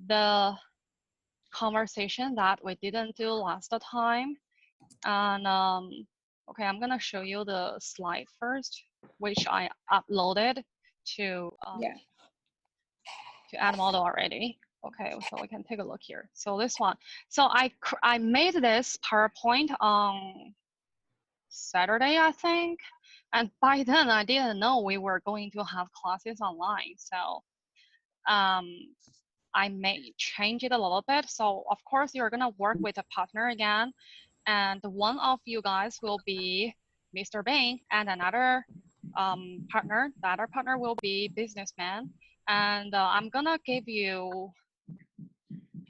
the conversation that we didn't do last time. And okay, I'm gonna show you the slide first, which I uploaded to Edmodo already. Okay, so we can take a look here. So this one. So I made this PowerPoint on Saturday, I think. And by then I didn't know we were going to have classes online. So I may change it a little bit. So of course you're gonna work with a partner again. And one of you guys will be Mr. Bing, and another partner, the other partner will be businessman. And I'm gonna give you,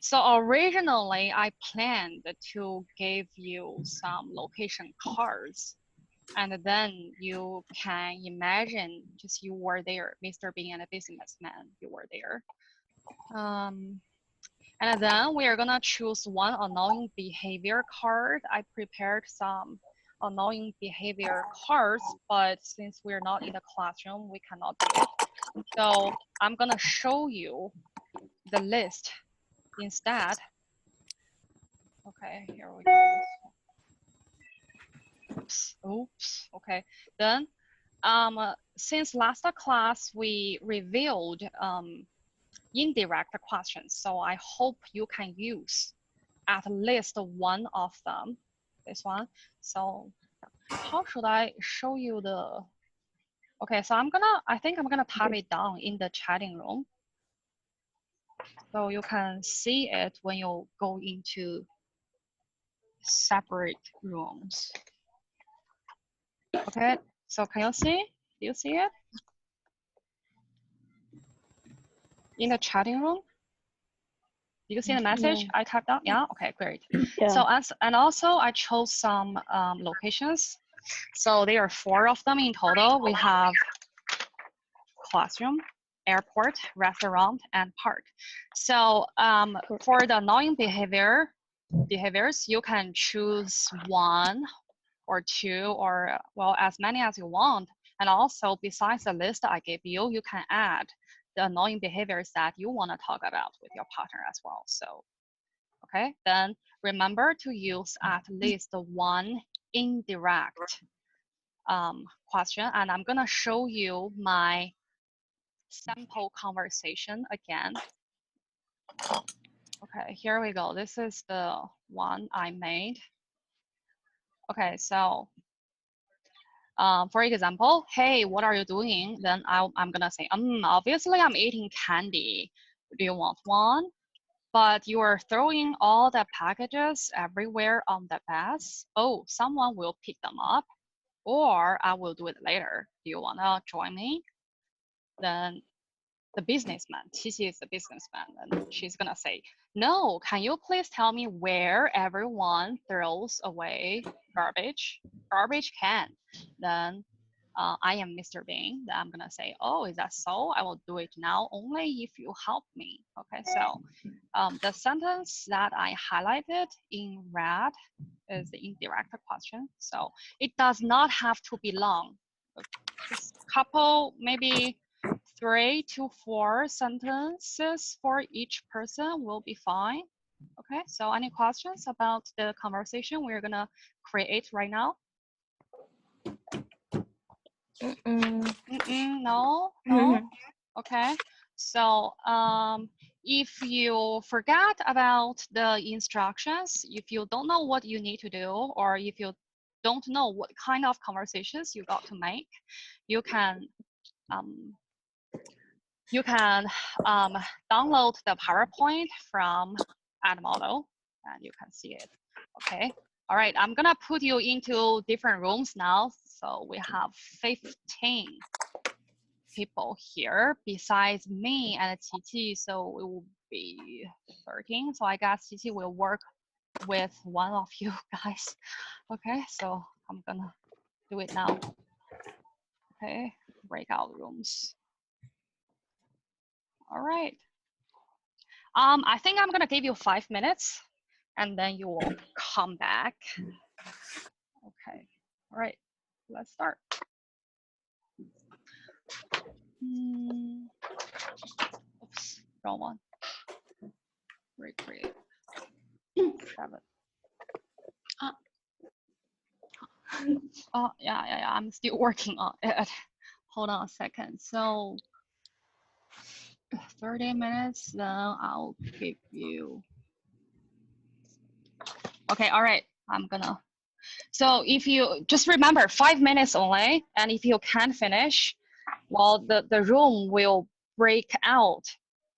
so originally I planned to give you some location cards, and then you can imagine just you were there, Mr. Bean and a businessman, you were there. And then we are gonna choose one annoying behavior card. I prepared some annoying behavior cards, but since we're not in the classroom, we cannot do it. So I'm gonna show you the list instead. Okay, here we go. Oops, okay. Then since last class we revealed indirect questions, so I hope you can use at least one of them, this one. So how should I show you the, okay, so I think I'm gonna type it down in the chatting room, so you can see it when you go into separate rooms. Okay, so can you see? Do you see it? In the chatting room? Do you see the message I typed out? Yeah, okay, great. Yeah. So and also I chose some locations. So there are 4 of them in total. We have classroom, airport, restaurant, and park. So for the annoying behaviors, you can choose 1 or 2 or, well, as many as you want. And also besides the list I gave you, you can add the annoying behaviors that you want to talk about with your partner as well. So, okay, then remember to use at least 1 indirect question. And I'm gonna show you my sample conversation again. Okay, here we go. This is the one I made. Okay, so for example, hey, what are you doing? Then I'm gonna say, obviously I'm eating candy. Do you want one? But you are throwing all the packages everywhere on the bus. Oh, someone will pick them up, or I will do it later. Do you wanna join me? Then the businessman, Qiqi is the businessman, and she's gonna say, no, can you please tell me where everyone throws away garbage can? Then I am Mr. Bean. Then I'm gonna say, oh, is that so? I will do it now only if you help me. Okay, so the sentence that I highlighted in red is the indirect question. So it does not have to be long. Just couple, maybe 3 to 4 sentences for each person will be fine. Okay, so any questions about the conversation we're gonna create right now? No? Okay, so if you forget about the instructions, if you don't know what you need to do, or if you don't know what kind of conversations you got to make, you can download the PowerPoint from Edmodo, and you can see it. Okay. All right. I'm gonna put you into different rooms now. So we have 15 people here besides me and Qiqi. So it will be 13. So I guess Qiqi will work with one of you guys. Okay. So I'm gonna do it now. Okay. Breakout rooms. All right. I think I'm gonna give you 5 minutes and then you will come back. Okay, all right, let's start. Oops, wrong one. recreate 7. Oh, yeah. I'm still working on it. Hold on a second. So 30 minutes, then I'll give you. Okay, all right. I'm gonna. So if you just remember 5 minutes only, and if you can't finish, well, the room will break out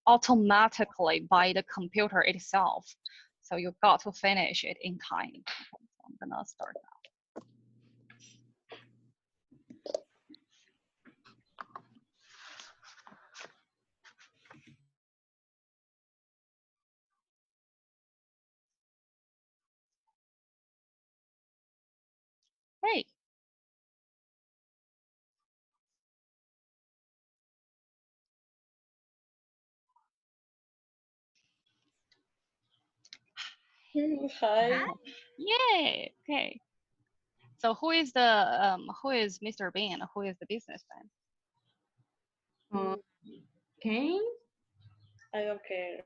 automatically by the computer itself. So you've got to finish it in time. Okay, so I'm gonna start now. Hey. Hi. Yay. Okay. So who is Mr. Bean? Who is the businessman? Okay. I don't care.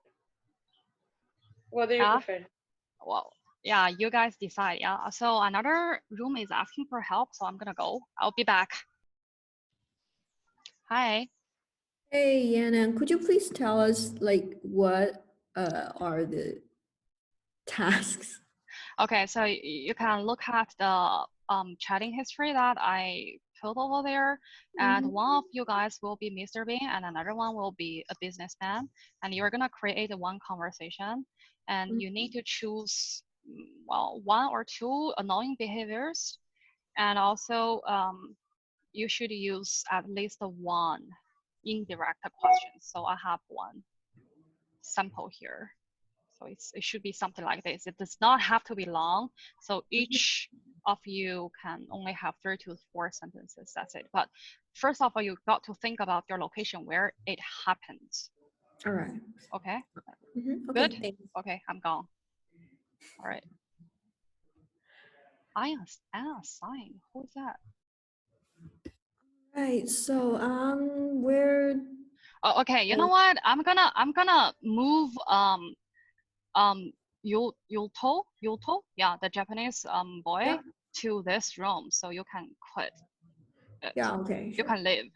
What do you prefer? Well, yeah, you guys decide. Yeah. So another room is asking for help, so I'm gonna go. I'll be back. Hi. Hey, Yana, could you please tell us like what are the tasks? Okay, so you can look at the chatting history that I put over there, and one of you guys will be Mr. Bean, and another one will be a businessman, and you're gonna create one conversation, and you need to choose well 1 or 2 annoying behaviors, and also you should use at least 1 indirect question. So I have 1 sample here. So it should be something like this. It does not have to be long. So each of you can only have 3 to 4 sentences. That's it. But first of all, you got to think about your location where it happens. All right. Okay. Okay, Good. thanks. Okay, I'm gone. All right. Anna sign. Who is that? Right. So where? Oh, okay. You know what? I'm gonna move Yuto, yeah, the Japanese boy, Yeah. to this room, so you can quit it. Yeah. Okay. You Sure. can leave.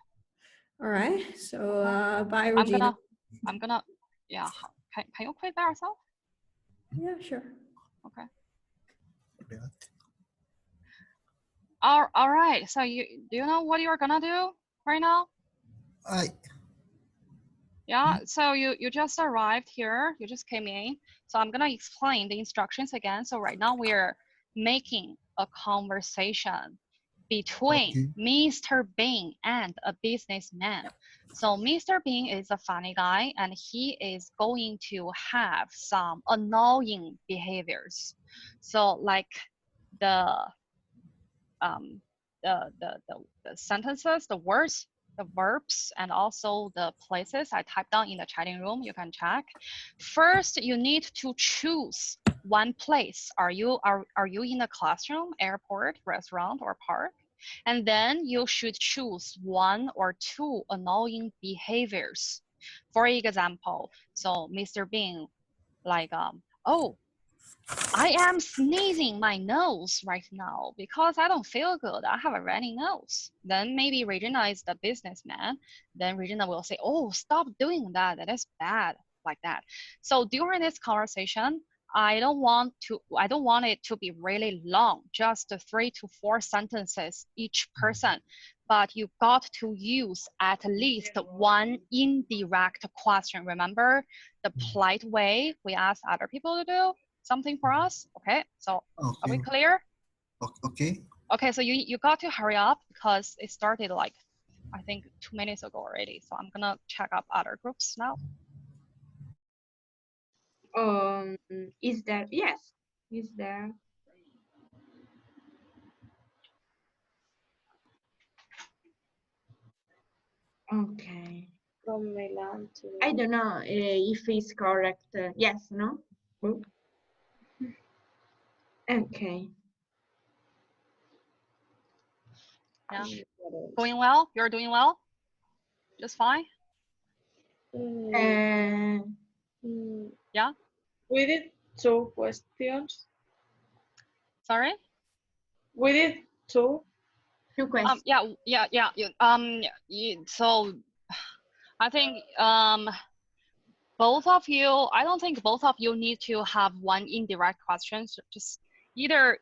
All right. So bye, I'm Regina. gonna, yeah. Can you quit by yourself? Yeah. Sure. Okay. All right. So do you know what you're gonna do right now? Yeah. So you just arrived here. You just came in. So I'm gonna explain the instructions again. So right now we're making a conversation between Mr. Bean and a businessman. So Mr. Bean is a funny guy, and he is going to have some annoying behaviors. So like the sentences, the words, the verbs, and also the places I typed down in the chatting room. You can check. First, you need to choose 1 place. Are you in a classroom, airport, restaurant, or park? And then you should choose 1 or 2 annoying behaviors. For example, so Mr. Bean, like, oh, I am sneezing my nose right now because I don't feel good. I have a runny nose. Then maybe Regina is the businessman. Then Regina will say, oh, stop doing that. That is bad, like that. So during this conversation, I don't want it to be really long, just 3 to 4 sentences each person. But you got to use at least 1 indirect question. Remember the polite way we ask other people to do something for us? Okay, so are we clear? Okay. Okay, so you got to hurry up because it started like, I think 2 minutes ago already. So I'm gonna check up other groups now. Is there? Yes. Is there? Okay. From Milan to. I don't know if it's correct. Yes, no? Okay. Yeah, going well? You're doing well? Just fine? Uh, Yeah? We did 2 questions. Sorry? We did 2. 2 questions. So I think both of you, I don't think both of you need to have one indirect question. So just either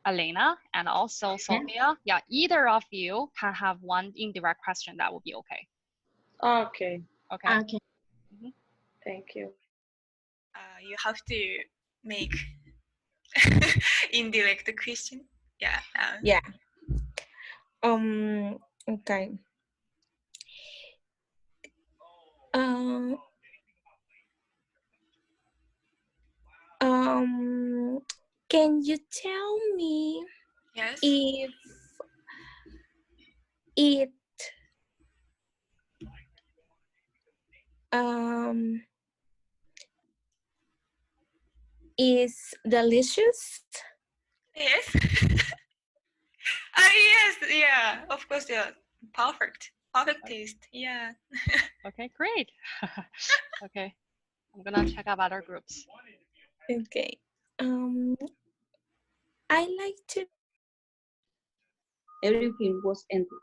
Elena and also Sophia. Yeah, either of you can have one indirect question. That would be okay. Okay, Okay. Okay. thank you. You have to make indirect question. Yeah. Yeah. Okay. Can you tell me Yes. if it is delicious? Yes. Yes. Yeah. Of course. Yeah. Perfect. Perfect taste. Yeah. Okay, great. Okay, I'm gonna check out other groups. Okay. I like to. Everything was empty.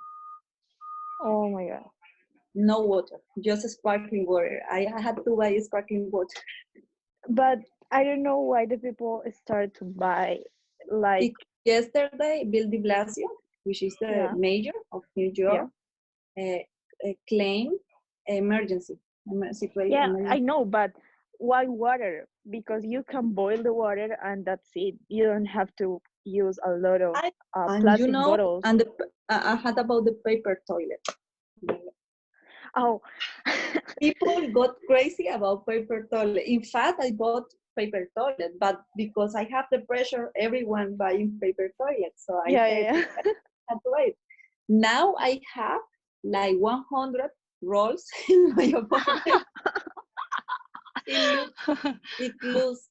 Oh my God. No water, just sparkling water. I had to buy sparkling water. But I don't know why the people started to buy like Yesterday, Bill de Blasio, which is the mayor of New York, claimed emergency situation. yeah, I know, but why water? Because you can boil the water and that's it. You don't have to use a lot of plastic bottles. And I had about the paper toilet. Oh, people got crazy about paper toilet. In fact, I bought paper toilet, but because I have the pressure, everyone buying paper toilet, so I had to wait. Now I have like 100 rolls in my apartment. It looks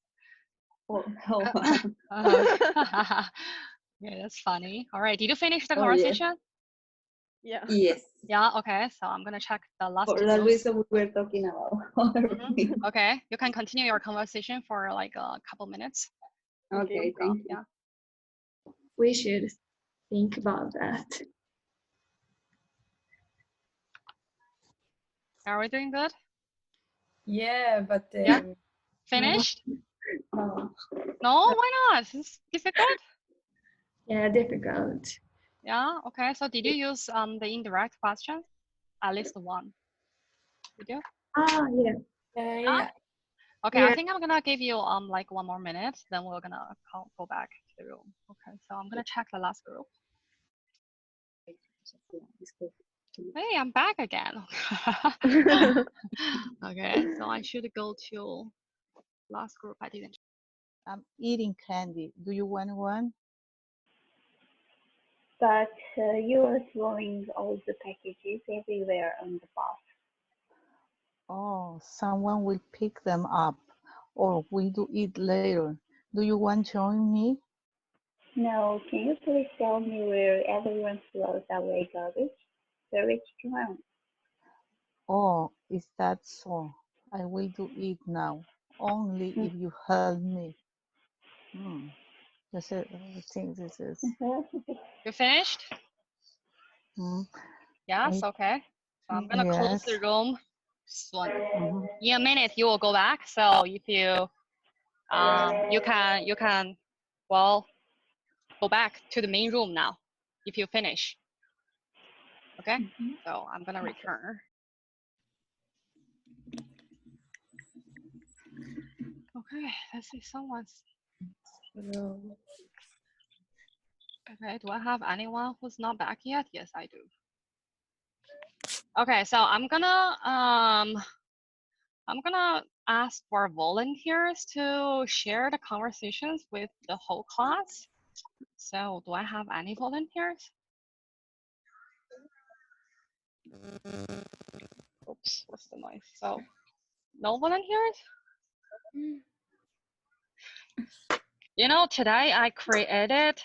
yeah, that's funny. All right, did you finish the conversation? Yeah. Yes. Yeah, okay, so I'm gonna check the last For the reason we were talking about. Okay, you can continue your conversation for like a couple minutes. Okay, thank you. Yeah. We should think about that. Are we doing good? Yeah, but Finished? No. No, why not? It's difficult. Yeah, difficult. Yeah, okay, so did you use the indirect questions? At least one. Did you? Ah, yeah. Yeah. Okay, Yeah. I think I'm gonna give you like 1 more minute, then we're gonna go back to the room. Okay, so I'm gonna check the last group. Hey, I'm back again. Okay, so I should go to last group. I didn't. I'm eating candy. Do you want one? But you are throwing all the packages everywhere on the bus. Oh, someone will pick them up, or we do it later. Do you want to join me? No, can you please tell me where everyone throws away garbage? Garbage ground. Oh, is that so? I will do it now, only if you help me. This is, I think this is. You finished? Yes, okay. So I'm gonna close the room. In a minute, you will go back. So if you you can well go back to the main room now if you finish. Okay, so I'm gonna return. Okay, let's see someone's. Okay, do I have anyone who's not back yet? Yes, I do. Okay, so I'm gonna ask for volunteers to share the conversations with the whole class. So do I have any volunteers? Oops, what's the noise? So no volunteers? You know, today I created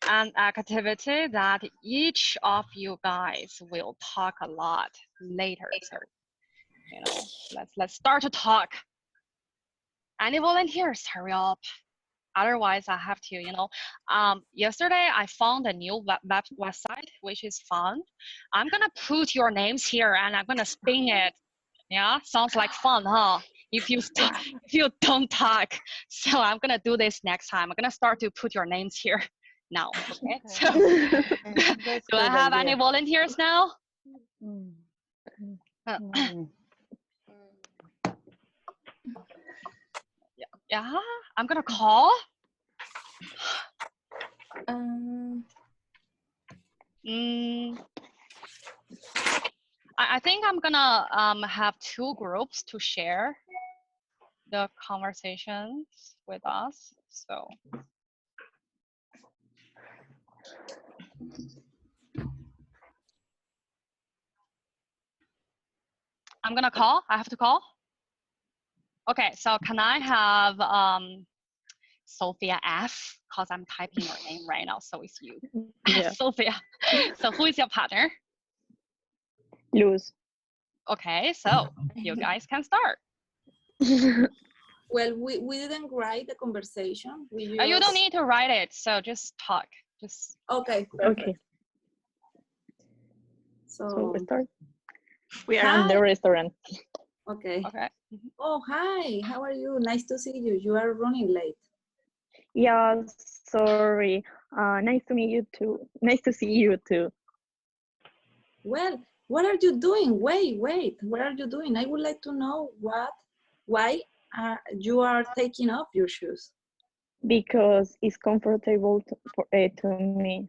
an activity that each of you guys will talk a lot later. So you know, let's start to talk. Any volunteers, hurry up. Otherwise, I have to, you know. Yesterday, I found a new website, which is fun. I'm gonna put your names here and I'm gonna spin it. Yeah, sounds like fun, huh? If you don't talk. So I'm gonna do this next time. I'm gonna start to put your names here now. Okay. So do I have any volunteers now? Yeah, I'm gonna call. I think I'm gonna have 2 groups to share the conversations with us. So I'm gonna call. I have to call. Okay, so can I have Sophia F? Because I'm typing your name right now, so it's you. Yeah. Sophia. So who is your partner? Luz. Okay, so you guys can start. Well, we didn't write the conversation. You don't need to write it, so just talk. Just okay. Okay. Perfect. So we start. We are in the restaurant. Okay. Okay. Oh, hi. How are you? Nice to see you. You are running late. Yeah, sorry. Nice to meet you too. Nice to see you too. Well, what are you doing? Wait. What are you doing? I would like to know why you are taking off your shoes. Because it's comfortable to me.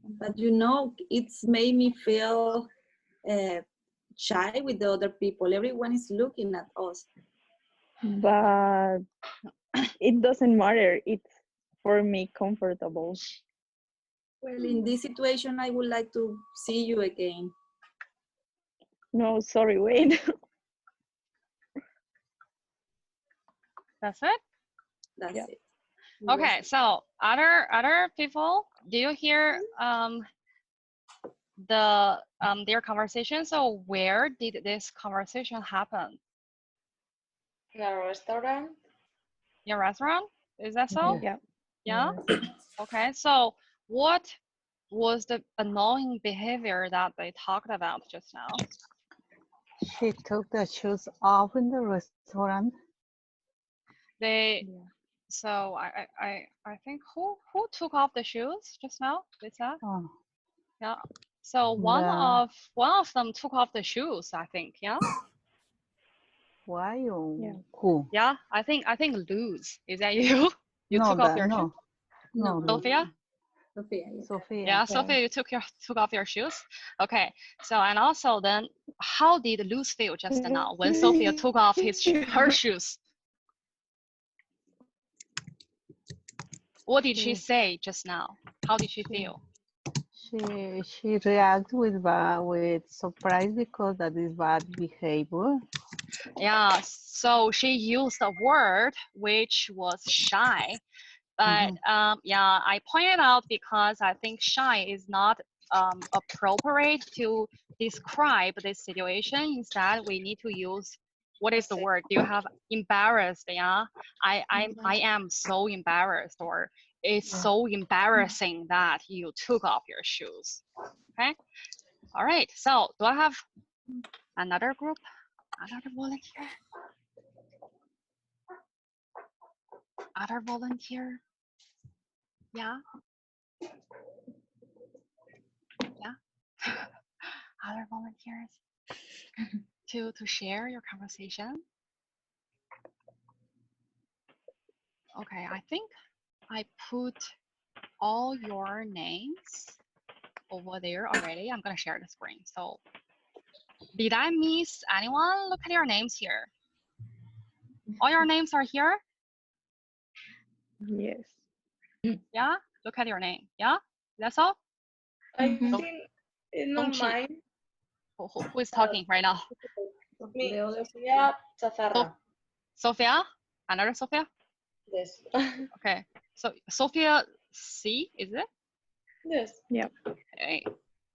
But you know, it's made me feel shy with the other people. Everyone is looking at us. But it doesn't matter. It's for me comfortable. Well, in this situation, I would like to see you again. No, sorry, wait. That's it? That's it. Okay, so other people, do you hear their conversation? So where did this conversation happen? In a restaurant. Your restaurant? Is that so? Yeah. Yeah? Okay, so what was the annoying behavior that they talked about just now? She took the shoes off in the restaurant. So I think who took off the shoes just now? Lisa? Oh. Yeah. So one of them took off the shoes, I think, yeah? Why or who? Yeah, I think Luz. Is that you? You took off your shoes? No. Sophia? Sophia. Yeah, Sophia, you took off your shoes. Okay. So and also then, how did Luz feel just now when Sophia took off her shoes? What did she say just now? How did she feel? She reacted with surprise because that is bad behavior. Yeah, so she used a word which was shy. But yeah, I pointed out because I think shy is not appropriate to describe this situation. Instead, we need to use, what is the word? Do you have embarrassed? Yeah, I am so embarrassed, or it's so embarrassing that you took off your shoes. Okay. All right. So do I have another group? Another volunteer? Other volunteer? Yeah. Yeah. Other volunteers to share your conversation. Okay, I think I put all your names over there already. I'm gonna share the screen. So did I miss anyone? Look at your names here. All your names are here? Yes. Yeah, look at your name. Yeah, that's all? I think it's not mine. Who is talking right now? Me, Sofia Chazarra. Sophia? Another Sophia? Yes. Okay, so Sophia C, is it? Yes. Yeah. Okay.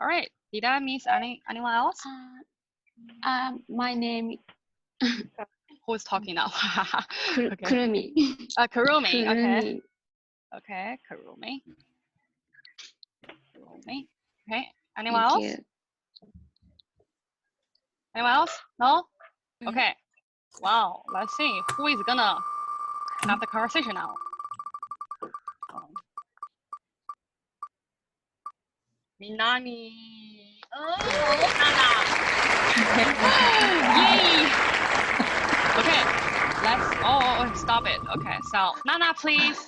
All right. Did I miss anyone else? My name Who's talking now? Okay. Kurumi. Kurumi. Okay. Kurumi. Okay. Kurumi. Kurumi. Okay. Anyone Thank else? you. Anyone else? No? Okay. Wow. Let's see who is gonna have the conversation now. Minami. Oh, Nana. Yay. Okay. Let's. Oh, stop it. Okay. So Nana, please.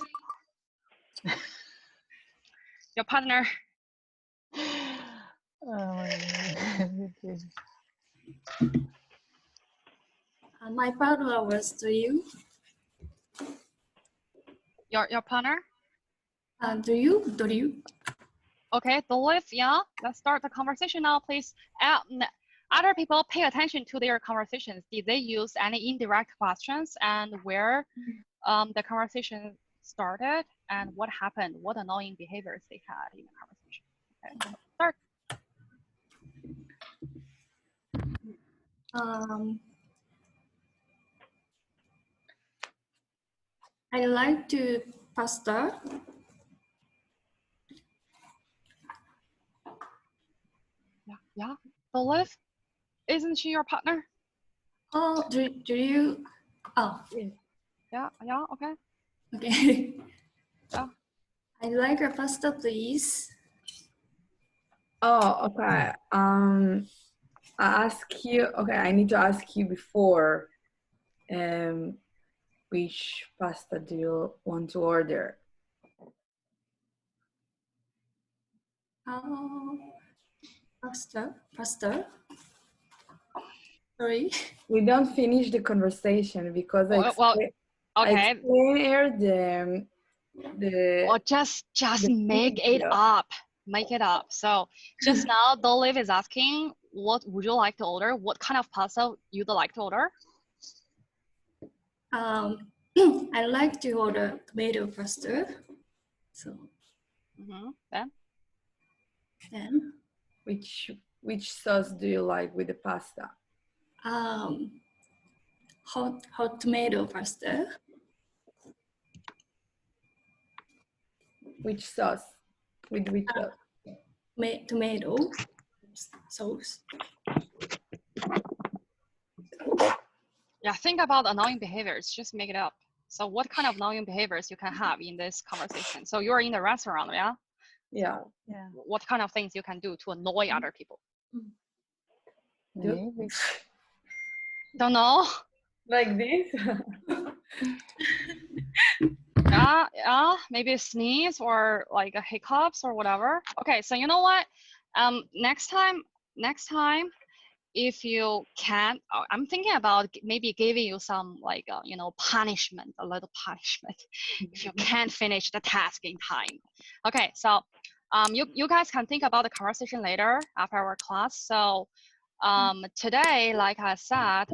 Your partner. My partner was to you. Your partner. Do you? Okay, Dolph, yeah, let's start the conversation now, please. Other people pay attention to their conversations. Did they use any indirect questions and where the conversation started and what happened, what annoying behaviors they had in the conversation? Okay, start. I like to pasta. Yeah. Dolph, isn't she your partner? Oh, do you? Oh, yeah, okay. Okay. Yeah. I like a pasta, please. Oh, okay. I need to ask you before, which pasta do you want to order? Pasta. Sorry. We don't finish the conversation because I okay. explained the Well, just make it up. Make it up. So just now, Dolph is asking, what would you like to order? What kind of pasta you'd like to order? I like to order tomato pasta. So. Then. Which sauce do you like with the pasta? Hot tomato pasta. Which sauce? With which sauce? Tomato sauce. Yeah, think about annoying behaviors. Just make it up. So what kind of annoying behaviors you can have in this conversation? So you're in the restaurant, yeah? Yeah. So what kind of things you can do to annoy other people? Maybe. Don't know. Like this? Yeah, maybe sneeze or like a hiccups or whatever. Okay, so you know what? Next time, if you can, I'm thinking about maybe giving you some like punishment, a little punishment, if you can't finish the task in time. Okay, so you guys can think about the conversation later after our class. So today, like I said,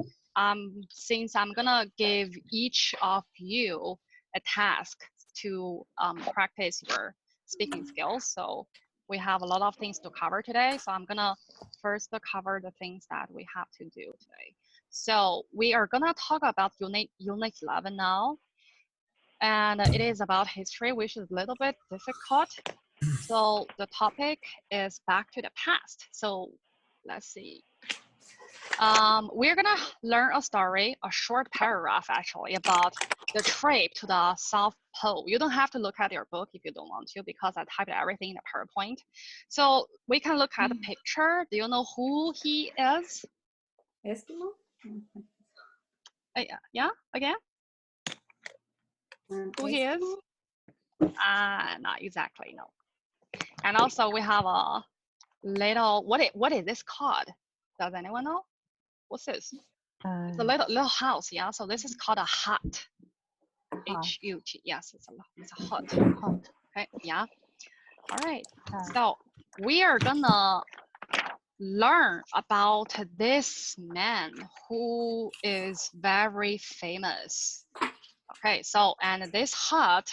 since I'm gonna give each of you a task to practice your speaking skills. So we have a lot of things to cover today. So I'm gonna first cover the things that we have to do today. So we are gonna talk about unit 11 now. And it is about history, which is a little bit difficult. So the topic is back to the past. So let's see. We're gonna learn a story, a short paragraph actually, about the trip to the South Pole. You don't have to look at your book if you don't want to, because I typed everything in the PowerPoint. So we can look at the picture. Do you know who he is? Eskimo? Yeah, again? Who he is? Not exactly, no. And also we have a little, what is this called? Does anyone know? What's this? It's a little house, yeah. So this is called a hut. H-U-T. Yes, it's a hut. Okay, yeah. All right. So we are gonna learn about this man who is very famous. Okay, so and this hut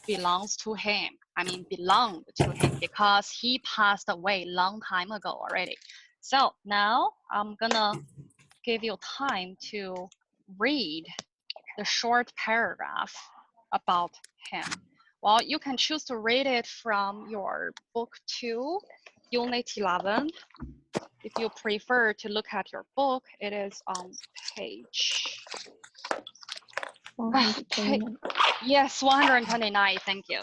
belongs to him. I mean, belonged to him because he passed away long time ago already. So now I'm gonna give you time to read the short paragraph about him. Well, you can choose to read it from your book 2, Unit 11. If you prefer to look at your book, it is on page. Yes, 129. Thank you.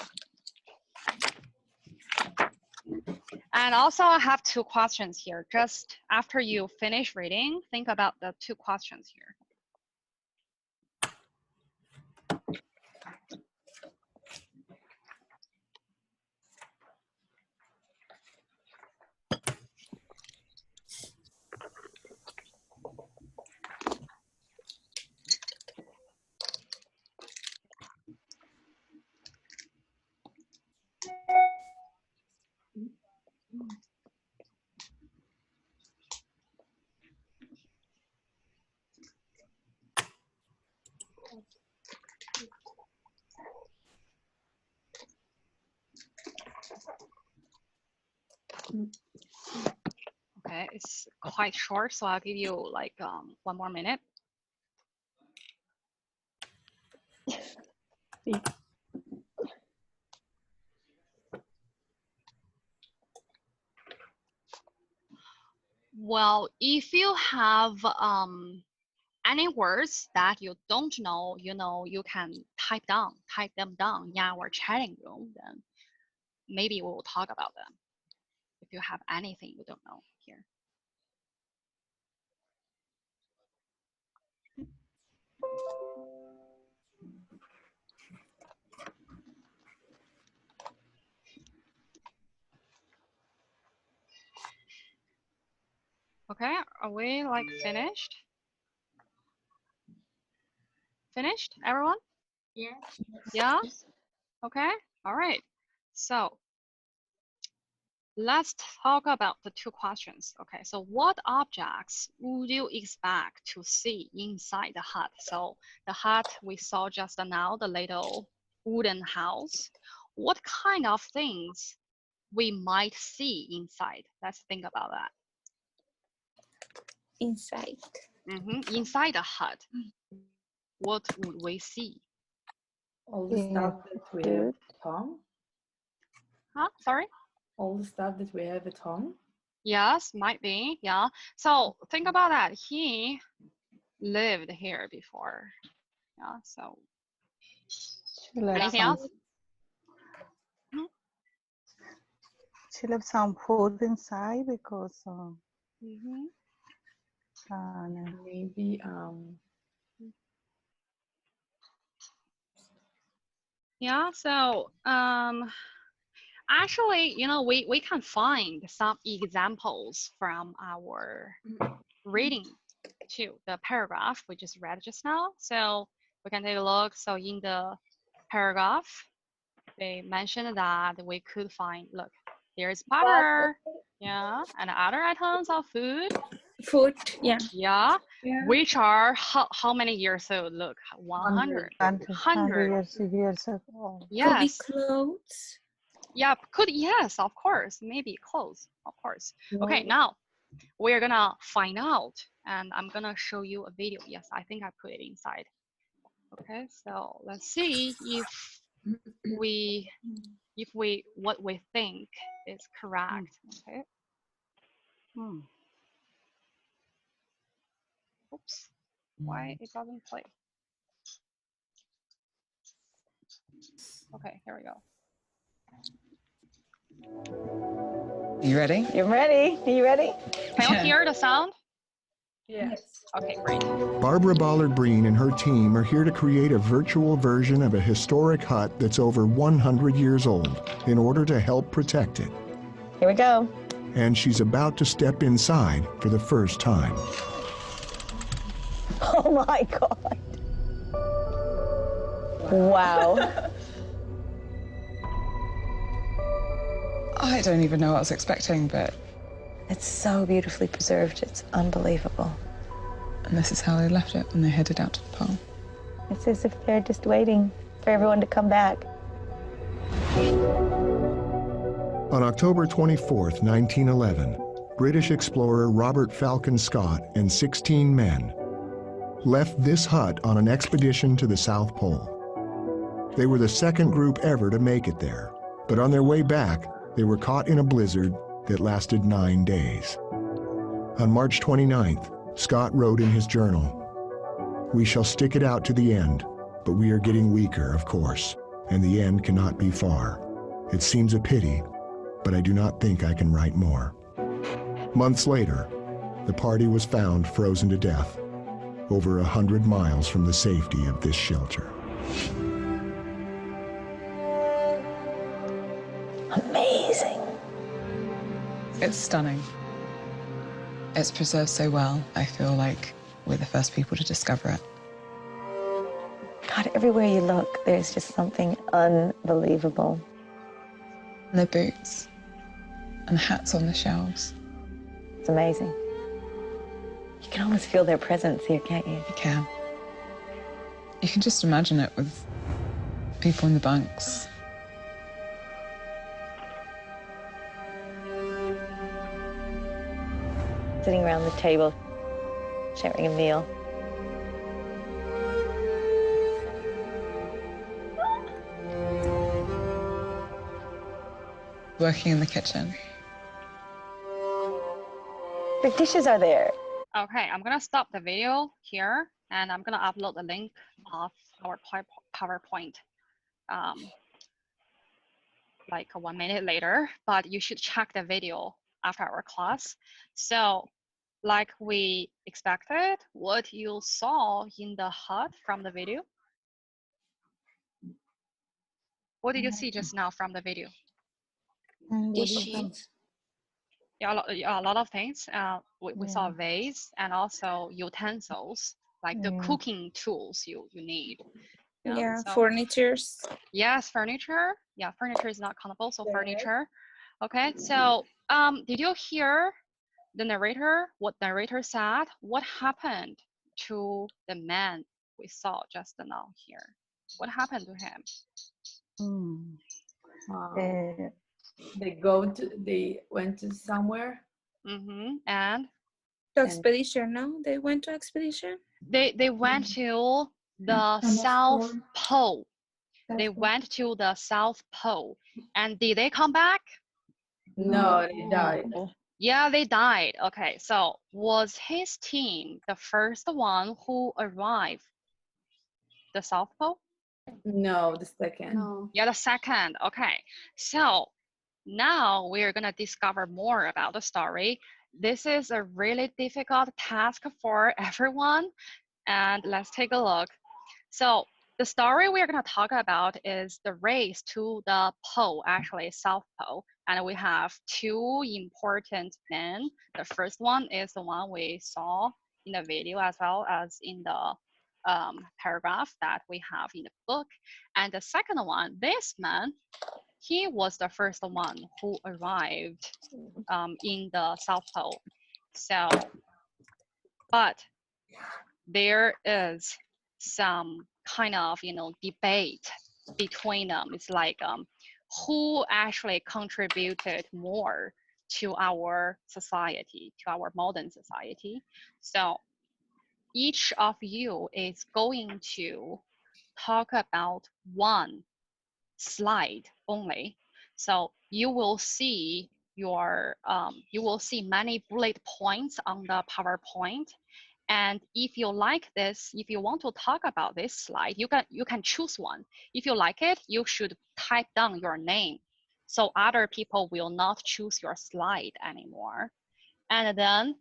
And also, I have 2 questions here. Just after you finish reading, think about the 2 questions here. Okay, it's quite short, so I'll give you like 1 more minute. Well, if you have any words that you don't know, you can type them down in our chatting room. Then maybe we'll talk about them. If you have anything you don't know here. Okay, are we like finished? Finished, everyone? Yes. Yeah? Okay, all right. So let's talk about the 2 questions. Okay, so what objects would you expect to see inside the hut? So the hut we saw just now, the little wooden house. What kind of things we might see inside? Let's think about that. Inside. Inside the hut, what would we see? All the stuff that we have at home. Huh? Sorry? All the stuff that we have at home. Yes, might be. Yeah. So think about that. He lived here before. Yeah. So anything else? She left some food inside because. Maybe. Yeah. So actually, we can find some examples from our reading to the paragraph we just read just now. So we can take a look. So in the paragraph, they mentioned that we could find, look, there's butter, yeah, and other items of food. Food, yeah. Yeah, which are how many years old? Look, 100. 100 years ago. Yes. Could be clothes. Yeah, yes, of course, maybe clothes, of course. Okay, now we're gonna find out, and I'm gonna show you a video. Yes, I think I put it inside. Okay, so let's see if what we think is correct. Okay. Oops, why it doesn't play? Okay, here we go. You ready? You ready? Are you ready? Can you hear the sound? Yes. Okay, great. Barbara Ballard-Breen and her team are here to create a virtual version of a historic hut that's over 100 years old in order to help protect it. Here we go. And she's about to step inside for the first time. Oh my God. Wow. I don't even know what I was expecting, but... It's so beautifully preserved. It's unbelievable. And this is how they left it when they headed out to the pole. It's as if they're just waiting for everyone to come back. On October 24th, 1911, British explorer Robert Falcon Scott and 16 men left this hut on an expedition to the South Pole. They were the second group ever to make it there, but on their way back, they were caught in a blizzard that lasted 9 days. On March 29th, Scott wrote in his journal, "We shall stick it out to the end, but we are getting weaker, of course, and the end cannot be far. It seems a pity, but I do not think I can write more." Months later, the party was found frozen to death, over 100 miles from the safety of this shelter. Amazing. It's stunning. It's preserved so well. I feel like we're the first people to discover it. God, everywhere you look, there's just something unbelievable. And the boots and the hats on the shelves. It's amazing. You can almost feel their presence here, can't you? You can. You can just imagine it with people in the bunks. Sitting around the table, sharing a meal. Working in the kitchen. The dishes are there. Okay, I'm gonna stop the video here and I'm gonna upload the link of our PowerPoint like 1 minute later, but you should check the video after our class. So like we expected, what you saw in the hut from the video? What did you see just now from the video? Dishes. Yeah, a lot of things. We saw a vase and also utensils, like the cooking tools you need. Yeah, so, furnitures. yes, furniture. Yeah, furniture is not countable, so furniture. Okay, so did you hear the narrator? What narrator said? What happened to the man we saw just now here? What happened to him? They went to somewhere. And To expedition, no? They went to expedition? they went to the South Pole. They went to the South Pole. And did they come back? No, they died. Yeah, they died. Okay, so was his team the first one who arrived the South Pole? No, the second. Yeah, the second. Okay, so now we're gonna discover more about the story. This is a really difficult task for everyone, and let's take a look. So the story we're gonna talk about is the race to the pole, actually South Pole, and we have two important men. The first one is the one we saw in the video as well as in the paragraph that we have in the book. And the second one, this man, he was the first one who arrived in the South Pole. So, but there is some kind of, debate between them. It's like who actually contributed more to our society, to our modern society. So each of you is going to talk about one slide only. So you will see many bullet points on the PowerPoint. And if you like this, if you want to talk about this slide, you can choose one. If you like it, you should type down your name, so other people will not choose your slide anymore. And then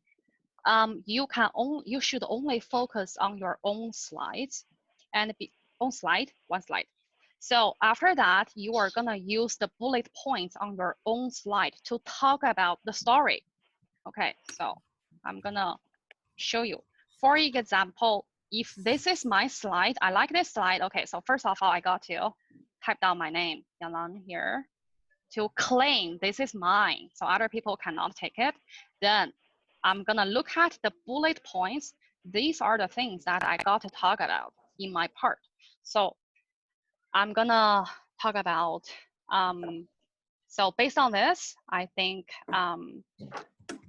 you should only focus on your own slides and one slide. So after that, you are gonna use the bullet points on your own slide to talk about the story. Okay, so I'm gonna show you. For example, if this is my slide, I like this slide. Okay, so first of all, I got to type down my name, Yanan here, to claim this is mine, so other people cannot take it. Then I'm gonna look at the bullet points. These are the things that I got to talk about in my part. So I'm gonna talk about, so based on this, I think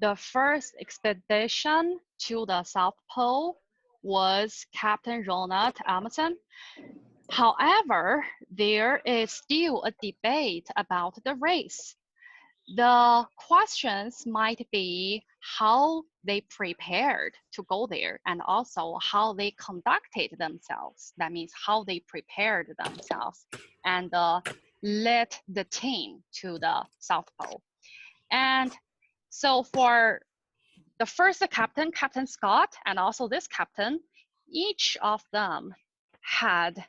the first expedition to the South Pole was Captain Ronald Amundsen. However, there is still a debate about the race. The questions might be how they prepared to go there and also how they conducted themselves. That means how they prepared themselves and led the team to the South Pole. And so for the first captain, Captain Scott, and also this captain, each of them had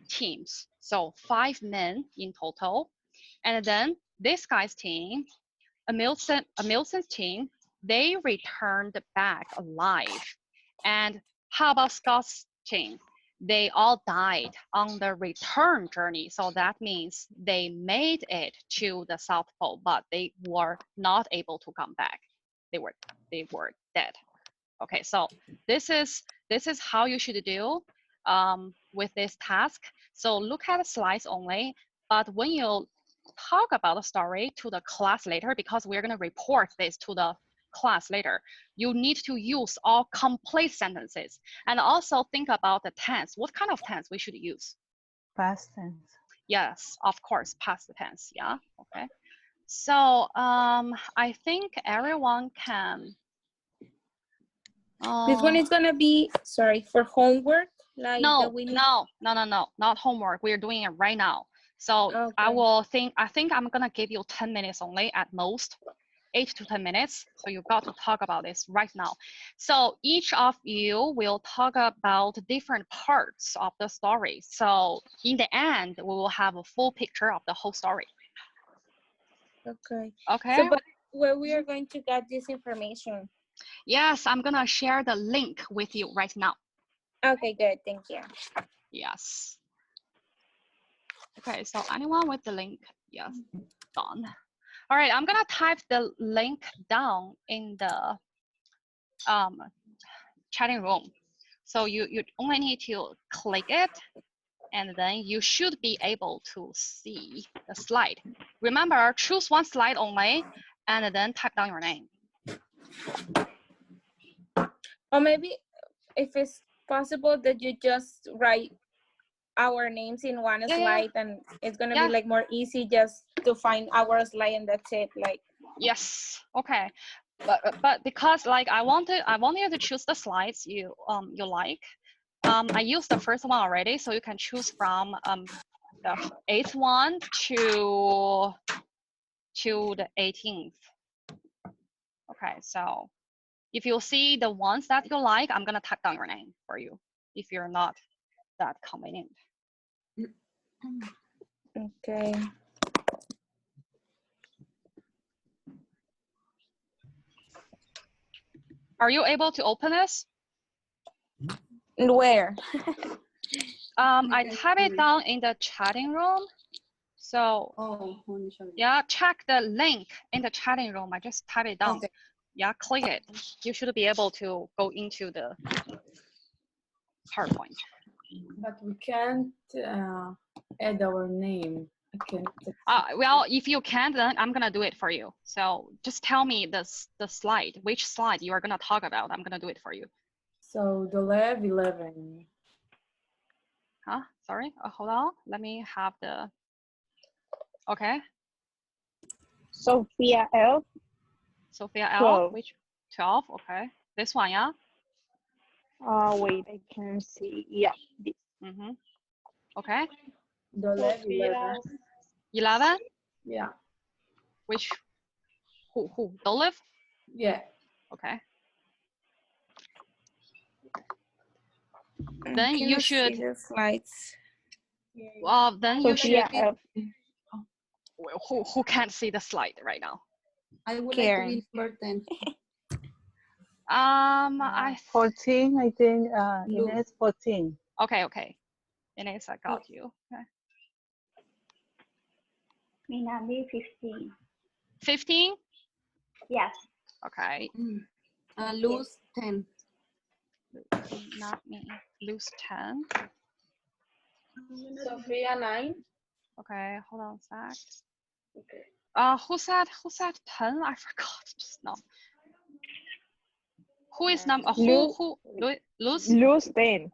teams. So 5 men in total. And then this guy's team, Amundsen's team, they returned back alive. And how about Scott's team? They all died on the return journey. So that means they made it to the South Pole, but they were not able to come back. They were dead. Okay, so this is how you should do with this task. So look at the slides only, but when you talk about the story to the class later, because we're going to report this to the class later, you need to use all complete sentences and also think about the tense. What kind of tense we should use? Past tense. Yes, of course, past tense. Yeah. Okay. So I think everyone can. This one is gonna be, sorry, for homework. Like No, we need... no, not homework. We're doing it right now. So Okay. I think I'm gonna give you 10 minutes only at most, 8 to 10 minutes. So you got to talk about this right now. So each of you will talk about different parts of the story. So in the end, we will have a full picture of the whole story. Okay. Okay. So, but where we are going to get this information? Yes, I'm gonna share the link with you right now. Okay, good. Thank you. Yes. Okay, so anyone with the link? Yes, done. All right, I'm gonna type the link down in the chatting room. So you only need to click it, and then you should be able to see the slide. Remember, choose one slide only, and then type down your name. Or maybe if it's possible that you just write our names in one slide, and it's gonna be like more easy just to find our slide, and that's it. Like, yes, okay. But because like I want you to choose the slides you like. I used the first one already, so you can choose from the 8th one to the 18th. Okay, so if you see the ones that you like, I'm gonna type down your name for you if you're not that convenient. okay. Are you able to open this? Where? I type it down in the chatting room. So yeah, check the link in the chatting room. I just type it down. Okay. Yeah, click it. You should be able to go into the PowerPoint. But we can't add our name. Well, if you can't, then I'm gonna do it for you. So just tell me the slide, which slide you are gonna talk about. I'm gonna do it for you. So the lab 11. Huh? Sorry. Hold on. Let me have the. Okay. Sophia L. Sophia L. 12. Which 12? Okay. This one, yeah. Wait, I can see. Yeah. This. Okay. The lab 11. 11? Yeah. Which? Who? Dolive? Yeah. Okay. Then you should. The slides. Well, then you should. Sophia Who can't see the slide right now? I would Karen. like to be number 10. I 14, I think. Ines, 14. Okay. Ines, I got you. Okay. Minami 15. 15? Yes. Okay. Luz 10. Not me. Luz 10. Sophia 9. Okay, hold on a sec. Okay. Who said 10? I forgot just now. Who is number? Who? Luz? Luz 10.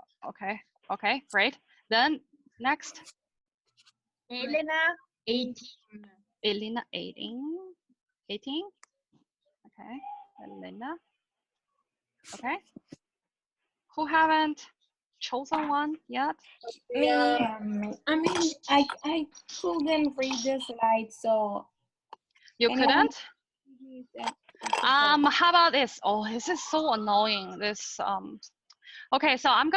Okay, great. Then next. Elena 18. Elena 18. 18. Okay, Elena. Okay. Who haven't chosen one yet? Me. I mean, I couldn't read the slide, so. You couldn't? How about this? Oh, this is so annoying. This okay, so how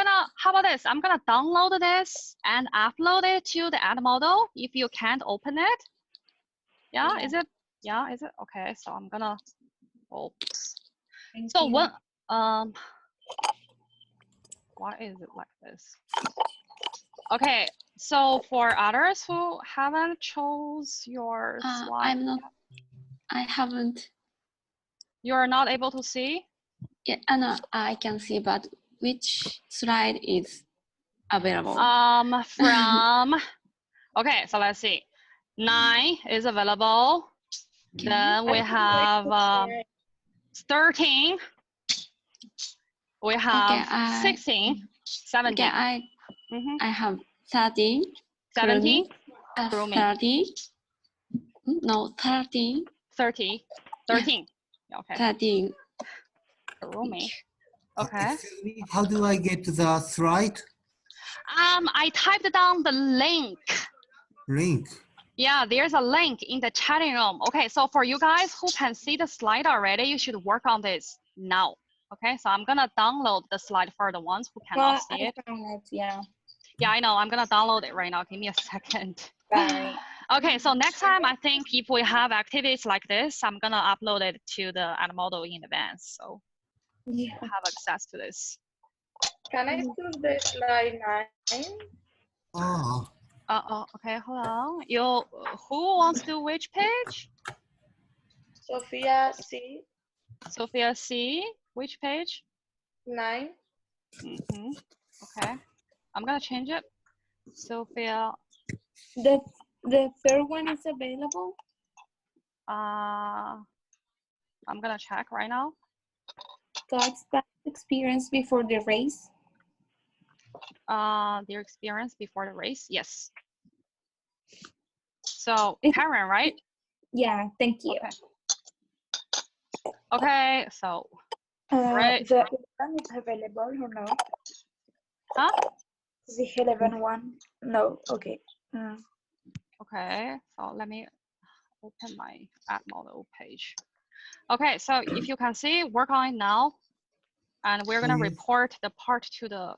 about this? I'm gonna download this and upload it to the Edmodo if you can't open it. Yeah, is it? Yeah, is it? Okay, so I'm gonna, oops. So what, why is it like this? Okay, so for others who haven't chose your slide. I haven't. You're not able to see? Yeah, no, I can see, but which slide is available? Okay, so let's see. 9 is available. Okay. Then we have 13. We have 16, 17. Okay, I have 13. 17. 30. No, 13. 30. 13. Okay. 13. Rumi. Okay. Excuse me, how do I get to the slide? I typed down the link. Link. Yeah, there's a link in the chatting room. Okay, so for you guys who can see the slide already, you should work on this now. Okay, so I'm gonna download the slide for the ones who cannot see it. Yeah. Yeah, I know. I'm gonna download it right now. Give me a second. Sorry. Okay, so next time I think if we have activities like this, I'm gonna upload it to the Edmodo in advance, so you have access to this. Can I choose the slide 9? Oh. Okay, hold on. Who wants to do which page? Sophia C. Sophia C. Which page? 9. Okay, I'm gonna change it. Sophia. The third one is available. I'm gonna check right now. God's past experience before the race. Their experience before the race. Yes. So Karen, right? Yeah. Thank you. Okay. So. Right. The 11 is available or no? Huh? The 11 one? No. Okay. Okay. So let me open my Edmodo page. Okay. So if you can see, work on it now, and we're gonna report the part to the.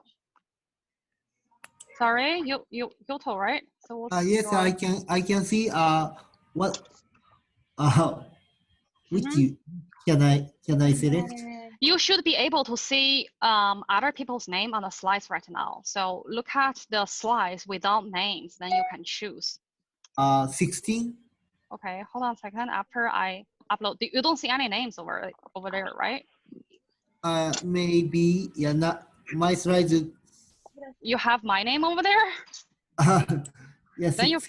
Sorry, Yoto, right? So yes, I can see what which can I select? You should be able to see other people's name on the slides right now. So look at the slides without names, then you can choose. 16. Okay, hold on a second. After I upload, you don't see any names over there, right? Maybe not my slides. You have my name over there? Yes. Then you.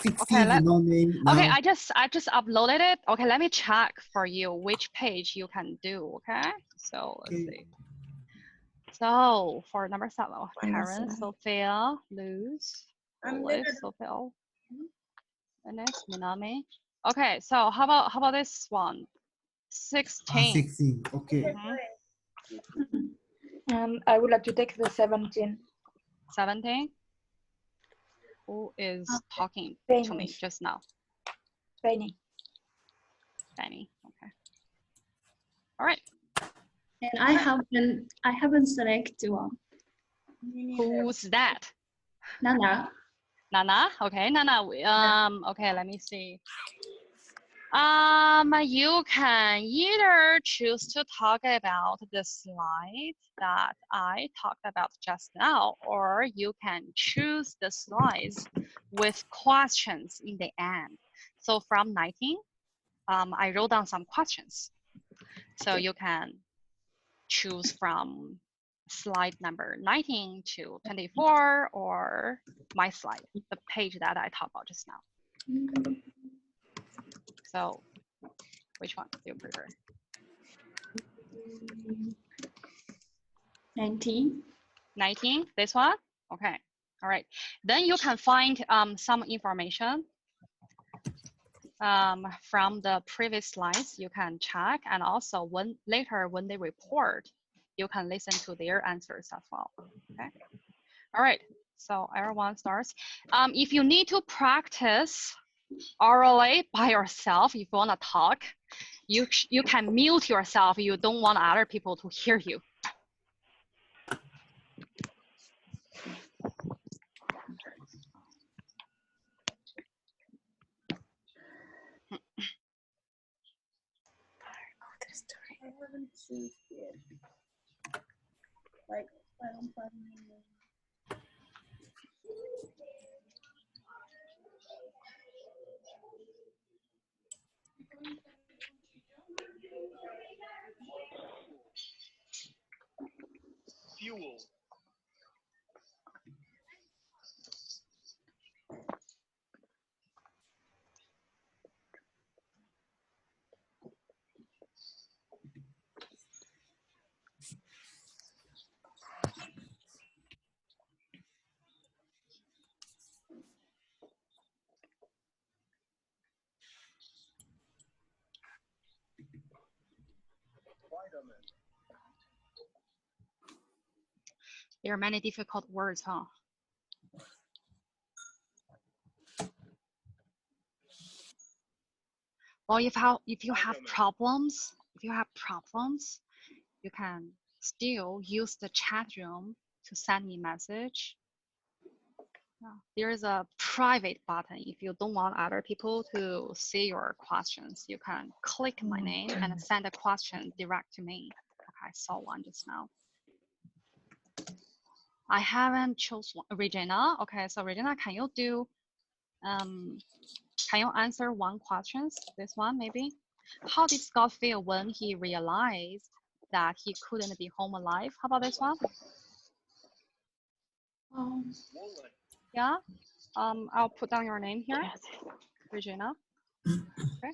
16 okay, no name now. Okay, I just uploaded it. Okay, let me check for you which page you can do. Okay, so let's see. So for number 7, Karen, Sophia, Luz, Olive, Sophia, and next Minami. Okay, so how about this one? 16. 16. Okay. I would like to take the 17. 17. Who is talking to me just now? Benny. Benny. Okay. All right. And I haven't selected one. Who's that? Nana. Nana. Okay, Nana. Okay, let me see. You can either choose to talk about the slide that I talked about just now, or you can choose the slides with questions in the end. So from 19, I wrote down some questions. So you can choose from slide number 19 to 24, or my slide, the page that I talked about just now. So which one do you prefer? 19. 19, this one? Okay, all right. Then you can find some information from the previous slides. You can check, and also later when they report, you can listen to their answers as well, okay? All right, so everyone starts. If you need to practice orally by yourself, if you want to talk, you can mute yourself. You don't want other people to hear you. I haven't chosen yet. Like, I don't find Fuel. There are many difficult words, huh? Well, if you have problems, you can still use the chat room to send me a message. There is a private button. If you don't want other people to see your questions, you can click my name and send a question direct to me. Okay, I saw one just now. I haven't chosen one. Regina. Okay, so Regina, can you do? Can you answer one question? This one maybe. How did Scott feel when he realized that he couldn't be home alive? How about this one? Yeah. I'll put down your name here, Regina. Okay.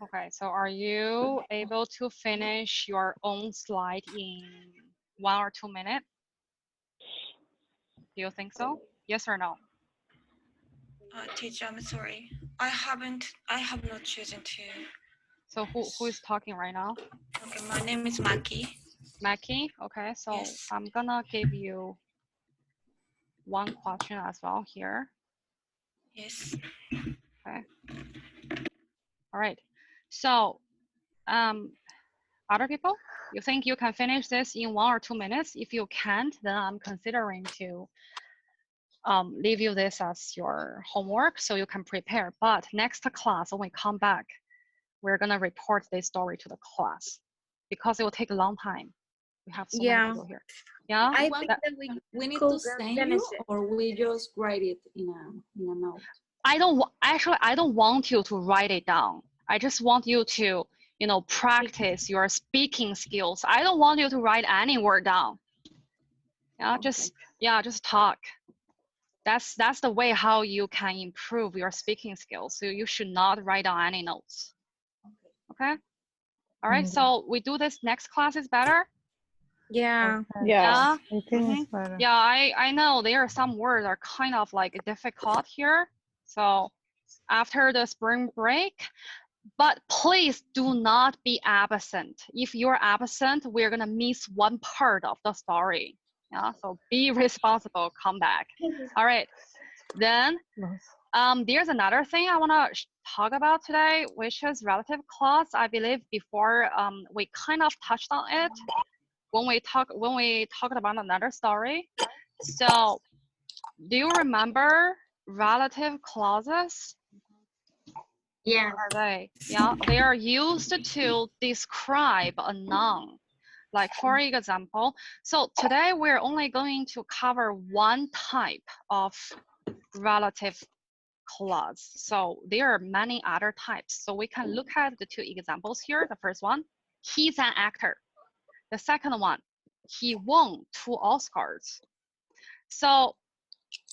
Okay, so are you able to finish your own slide in 1 or 2 minutes? Do you think so? Yes or no? Teacher, I'm sorry. I have not chosen to. So who is talking right now? Okay, my name is Maki. Maki, okay, so Yes. I'm gonna give you one question as well here. Yes. Okay. All right. So, other people, you think you can finish this in 1 or 2 minutes? If you can't, then I'm considering to leave you this as your homework so you can prepare. But next class, when we come back, we're gonna report this story to the class because it will take a long time. We have so many people here. Yeah. I think that we need to send you, or we just write it in a note. I don't want you to write it down. I just want you to, you know, practice your speaking skills. I don't want you to write any word down. Yeah, just talk. That's the way how you can improve your speaking skills. So you should not write down any notes. Okay. All right. So we do this next class is better. Yeah. Okay. Yeah. I think it's better. Yeah, I know there are some words are kind of like difficult here. So after the spring break, but please do not be absent. If you're absent, we're gonna miss one part of the story. Yeah, so be responsible, come back. All right, then there's another thing I wanna talk about today, which is relative clause. I believe before we kind of touched on it when we talked about another story. So do you remember relative clauses? Yeah. Are they? Yeah, they are used to describe a noun. Like for example, so today we're only going to cover one type of relative clause. So there are many other types. So we can look at the two examples here. The first one, he's an actor. The second one, he won 2 Oscars. So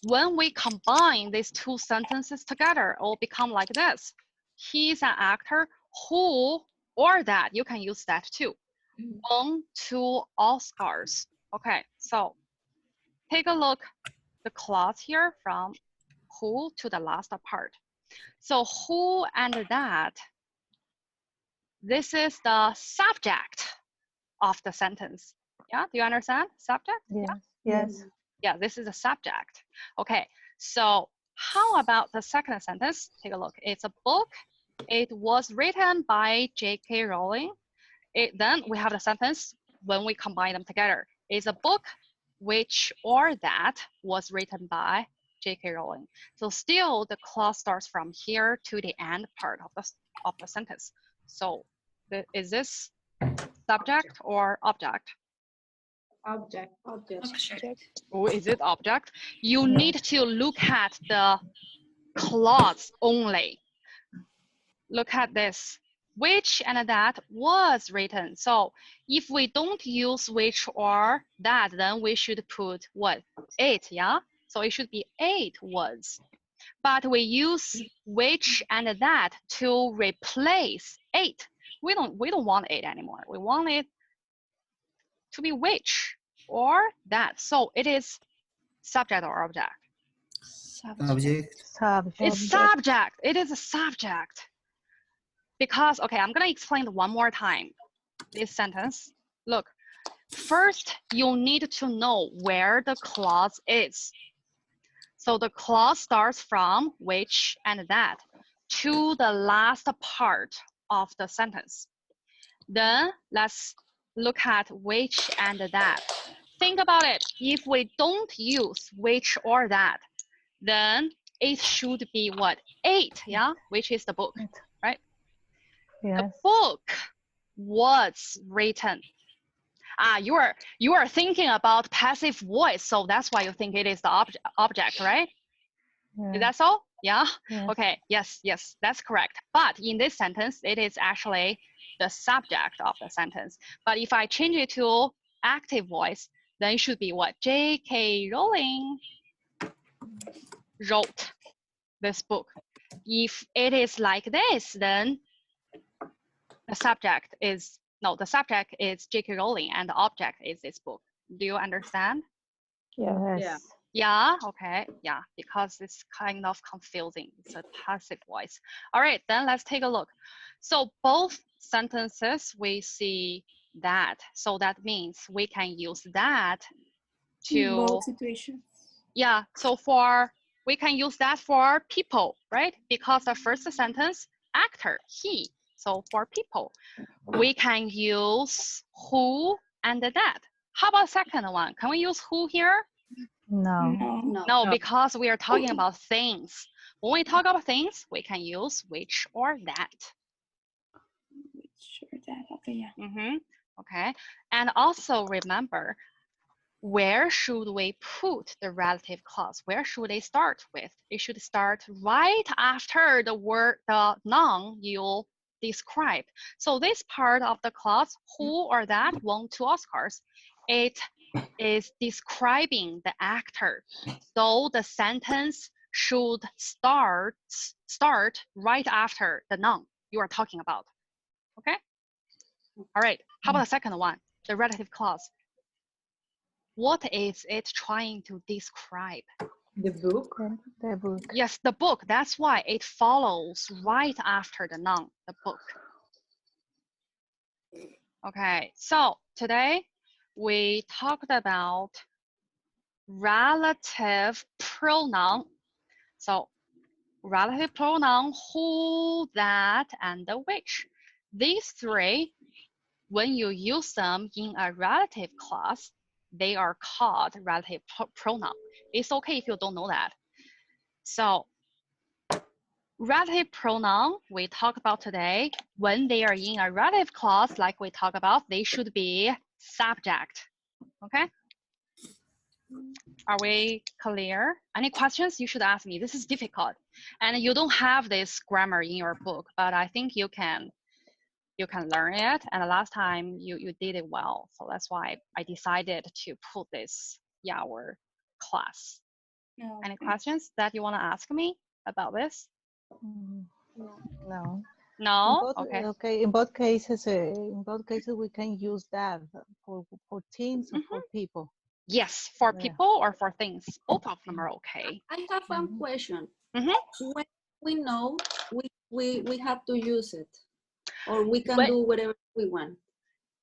when we combine these two sentences together, it will become like this. He's an actor who, or that, you can use that too, won 2 Oscars. Okay, so take a look the clause here from who to the last part. So who and that, this is the subject of the sentence. Yeah, do you understand? Subject? Yes. Yes. Yeah, this is a subject. Okay, so how about the second sentence? Take a look. It's a book. It was written by J.K. Rowling. Then we have the sentence when we combine them together. It's a book which or that was written by J.K. Rowling. So still the clause starts from here to the end part of the sentence. So is this subject or object? Object. Oh, is it object? You need to look at the clause only. Look at this. Which and that was written. So if we don't use which or that, then we should put what? It, yeah? So it should be it was. But we use which and that to replace it. We don't want it anymore. We want it to be which or that. So it is subject or object? Subject. It's subject. It is a subject. Because, okay, I'm going to explain one more time this sentence. Look, first, you need to know where the clause is. So the clause starts from which and that to the last part of the sentence. Then let's look at which and that. Think about it. If we don't use which or that, then it should be what? It, yeah? Which is the book, right? Yes. The book was written. You are thinking about passive voice, so that's why you think it is the object, right? Yeah. Is that so? Yeah? Yes. Okay, yes, that's correct. But in this sentence, it is actually the subject of the sentence. But if I change it to active voice, then it should be what? J.K. Rowling wrote this book. If it is like this, then the subject is J.K. Rowling and the object is this book. Do you understand? Yes. Yeah, okay, yeah, because it's kind of confusing. It's a passive voice. All right, then let's take a look. So both sentences, we see that. So that means we can use that to... both situations. Yeah, so we can use that for people, right? Because the first sentence, actor, he. So for people, we can use who and that. How about second one? Can we use who here? No, because we are talking about things. When we talk about things, we can use which or that. Which or that, okay, yeah. Okay, and also remember, where should we put the relative clause? Where should they start with? It should start right after the noun you describe. So this part of the clause, who or that won 2 Oscars, it is describing the actor. So the sentence should start right after the noun you are talking about. Okay? All right. How about the second one, the relative clause? What is it trying to describe? The book. The book. Yes, the book. That's why it follows right after the noun, the book. Okay, so today we talked about relative pronoun. So relative pronoun, who, that, and the which. These three, when you use them in a relative clause, they are called relative pronoun. It's okay if you don't know that. So relative pronoun we talk about today, when they are in a relative clause like we talk about, they should be subject. Okay? Are we clear? Any questions? You should ask me. This is difficult. And you don't have this grammar in your book, but I think you can learn it. And the last time you did it well. So that's why I decided to put this in our class. No. Any questions that you want to ask me about this? No. No? Okay. Okay. In both cases, we can use that for things or for people. Yes, for people or for things. Both of them are okay. I have one question. Mm-hmm. When we know we have to use it, or we can do whatever we want.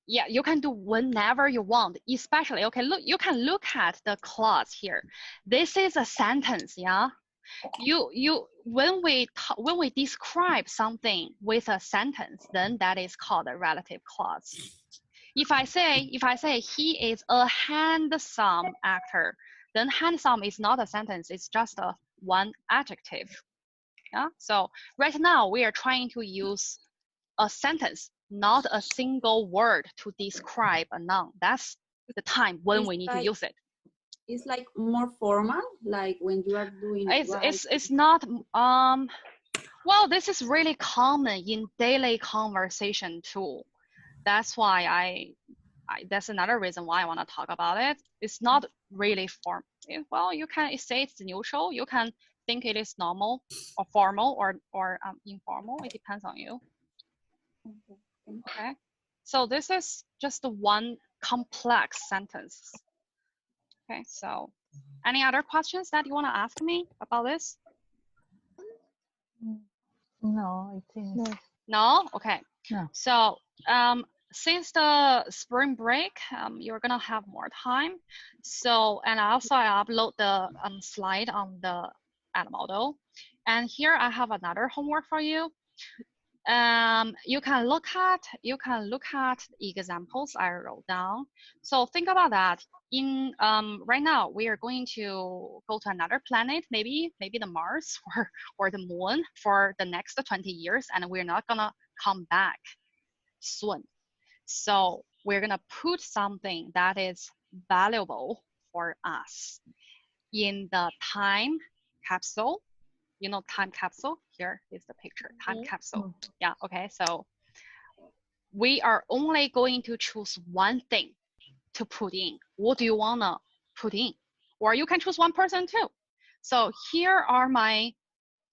Yeah, you can do whenever you want, especially, okay, look, you can look at the clause here. This is a sentence, yeah? When we describe something with a sentence, then that is called a relative clause. If I say he is a handsome actor, then handsome is not a sentence, it's just one adjective. Yeah. So right now we are trying to use a sentence, not a single word to describe a noun. That's the time when we need to use it. It's like more formal, like when you are doing. It's not. Well, this is really common in daily conversation too. That's why that's another reason why I want to talk about it. It's not really formal. Well, you can say it's neutral. You can think it is normal or formal or informal. It depends on you. Okay. So this is just one complex sentence. Okay. So any other questions that you want to ask me about this? No, I think no. No? Okay. No. So since the spring break, you're gonna have more time. So, and also I upload the slide on the Edmodo. And here I have another homework for you. You can look at examples I wrote down. So think about that. In right now we are going to go to another planet, maybe the Mars or the Moon for the next 20 years, and we're not gonna come back soon. So we're gonna put something that is valuable for us in the time capsule. You know, time capsule, here is the picture, time capsule. Yeah, okay, so we are only going to choose one thing to put in. What do you wanna put in? Or you can choose one person too. So here are my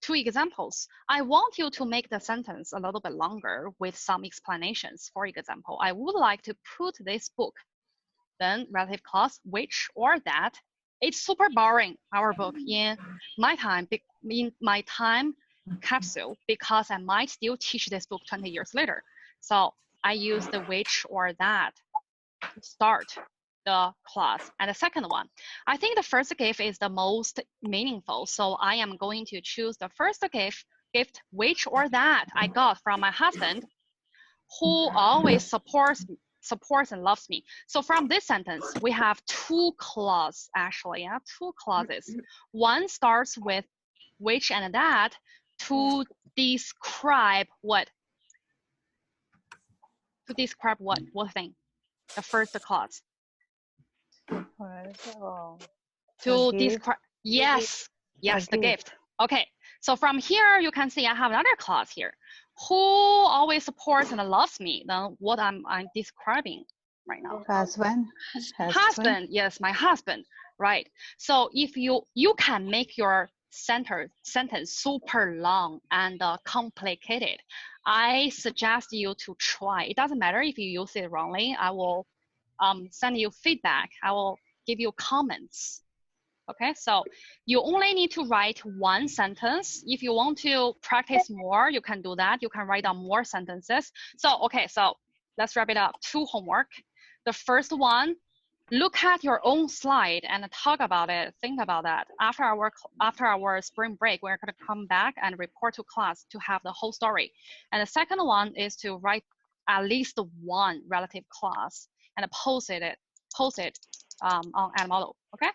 two examples. I want you to make the sentence a little bit longer with some explanations. For example, I would like to put this book, then relative clause, which or that. It's super boring, our book, in my time capsule, because I might still teach this book 20 years later. So I use the which or that to start the clause. And the second one, I think the first gift is the most meaningful. So I am going to choose the first gift which or that I got from my husband, who always supports and loves me. So from this sentence, we have two clauses actually, yeah, two clauses. One starts with which and that to describe what? To describe what thing? The first clause. To describe, yes, the gift. Okay, so from here you can see I have another clause here. Who always supports and loves me? Then what I'm describing right now. Husband. Husband, yes, my husband, right? So if you can make your sentence super long and complicated, I suggest you to try. It doesn't matter if you use it wrongly. I will send you feedback. I will give you comments. Okay, so you only need to write one sentence. If you want to practice more, you can do that. You can write down more sentences. So, okay, so let's wrap it up. 2 homework. The first one, look at your own slide and talk about it. Think about that. After our spring break, we're going to come back and report to class to have the whole story. And the second one is to write at least one relative clause and post it on Edmodo. Okay.